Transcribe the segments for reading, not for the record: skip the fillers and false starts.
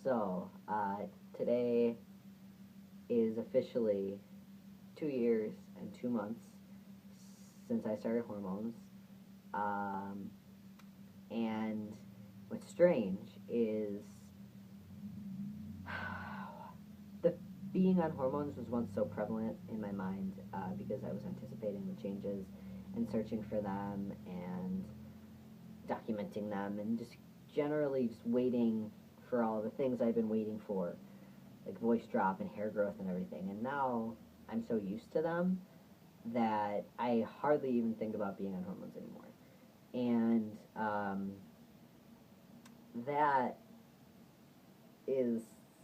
So, today is officially 2 years and 2 months since I started hormones. Um, and what's strange is the being on hormones was once so prevalent in my mind because I was anticipating the changes and searching for them and documenting them and just generally just waiting for all the things I've been waiting for, like voice drop and hair growth and everything. And now I'm so used to them that I hardly even think about being on hormones anymore. And that is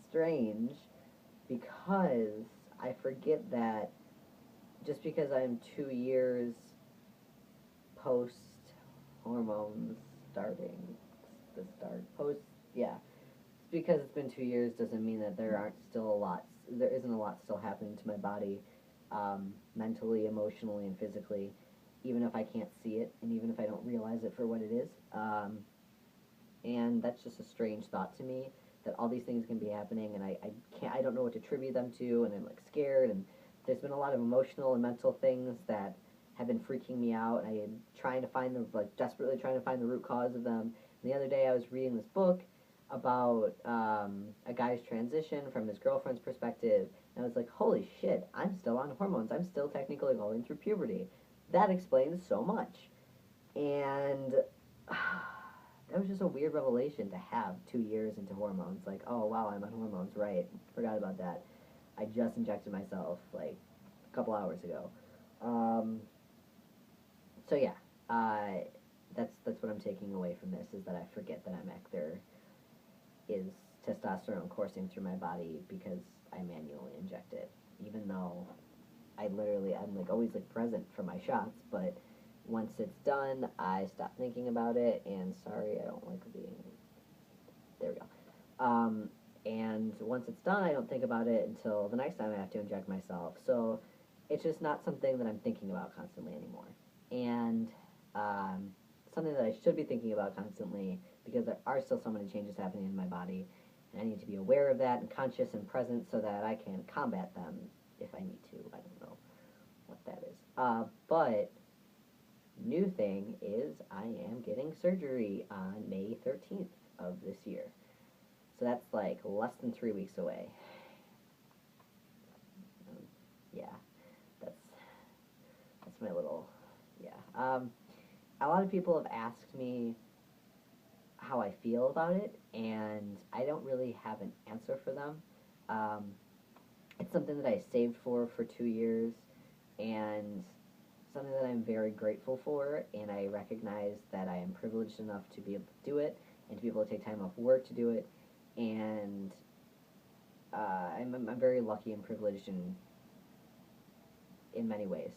strange because I forget that just because I'm 2 years post hormones starting, the start, post, yeah, because it's been 2 years doesn't mean that there isn't a lot still happening to my body, mentally, emotionally, and physically, even if I can't see it and even if I don't realize it for what it is. And that's just a strange thought to me that all these things can be happening and I don't know what to attribute them to, and I'm like scared, and there's been a lot of emotional and mental things that have been freaking me out, and I am trying to find the like desperately trying to find the root cause of them. And the other day I was reading this book about a guy's transition from his girlfriend's perspective, and I was like, holy shit, I'm still on hormones. I'm still technically going through puberty. That explains so much. And that was just a weird revelation to have 2 years into hormones. Like, oh wow, I'm on hormones, right? Forgot about that. I just injected myself like a couple hours ago. Um, so yeah, that's what I'm taking away from this is that I forget that there is testosterone coursing through my body because I manually inject it, even though I'm like always like present for my shots, but once it's done, I stop thinking about it. And sorry, I don't like being. There we go. And once it's done, I don't think about it until the next time I have to inject myself. So it's just not something that I'm thinking about constantly anymore. And um, something that I should be thinking about constantly because there are still so many changes happening in my body. And I need to be aware of that and conscious and present so that I can combat them if I need to. I don't know what that is. But new thing is I am getting surgery on May 13th of this year. So that's like less than 3 weeks away. Um, yeah, that's my little, yeah. A lot of people have asked me how I feel about it, and I don't really have an answer for them. Um, it's something that I saved for 2 years, and something that I'm very grateful for, and I recognize that I am privileged enough to be able to do it and to be able to take time off work to do it, and I'm very lucky and privileged in many ways.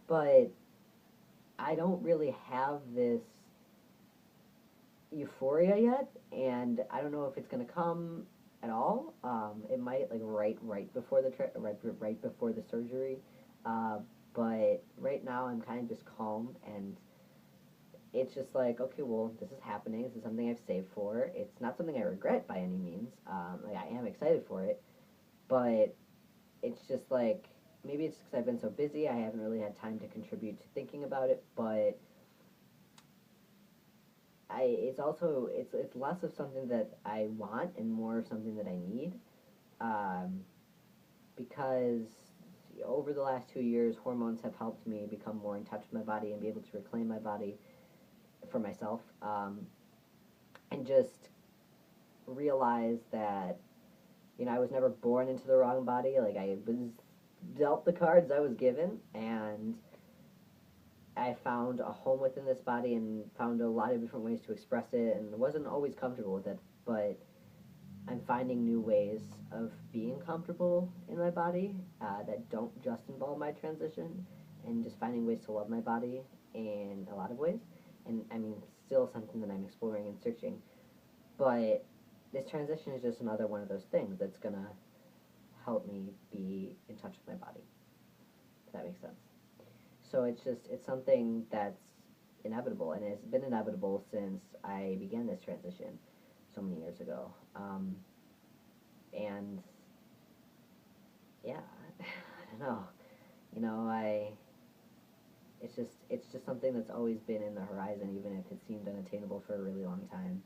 But I don't really have this euphoria yet, and I don't know if it's gonna come at all. It might like right before right before the surgery, uh, but right now I'm kind of just calm, and it's just like, okay, well, this is happening. This is something I've saved for. It's not something I regret by any means. Like I am excited for it, but it's just like maybe it's because I've been so busy. I haven't really had time to contribute to thinking about it, but it's also it's less of something that I want and more of something that I need, um, because over the last 2 years, hormones have helped me become more in touch with my body and be able to reclaim my body for myself, and just realize that I was never born into the wrong body. Like I was dealt the cards I was given, and I found a home within this body and found a lot of different ways to express it, and wasn't always comfortable with it, but I'm finding new ways of being comfortable in my body that don't just involve my transition, and just finding ways to love my body in a lot of ways. And I mean, still something that I'm exploring and searching, but this transition is just another one of those things that's gonna help me be in touch with my body, if that makes sense. So it's something that's inevitable, and it's been inevitable since I began this transition. so many years ago. And yeah, I don't know. You know, it's just something that's always been in the horizon, even if it seemed unattainable for a really long time.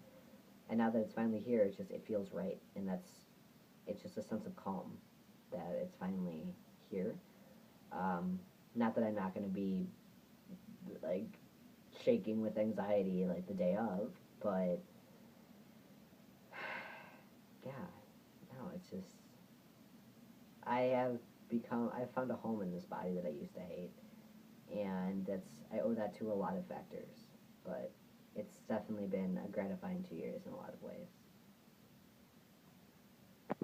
And now that it's finally here, it feels right, and it's just a sense of calm that it's finally here. Not that I'm not going to be like shaking with anxiety like the day of, but yeah, no, it's just I found a home in this body that I used to hate, and I owe that to a lot of factors, but it's definitely been a gratifying 2 years in a lot of ways.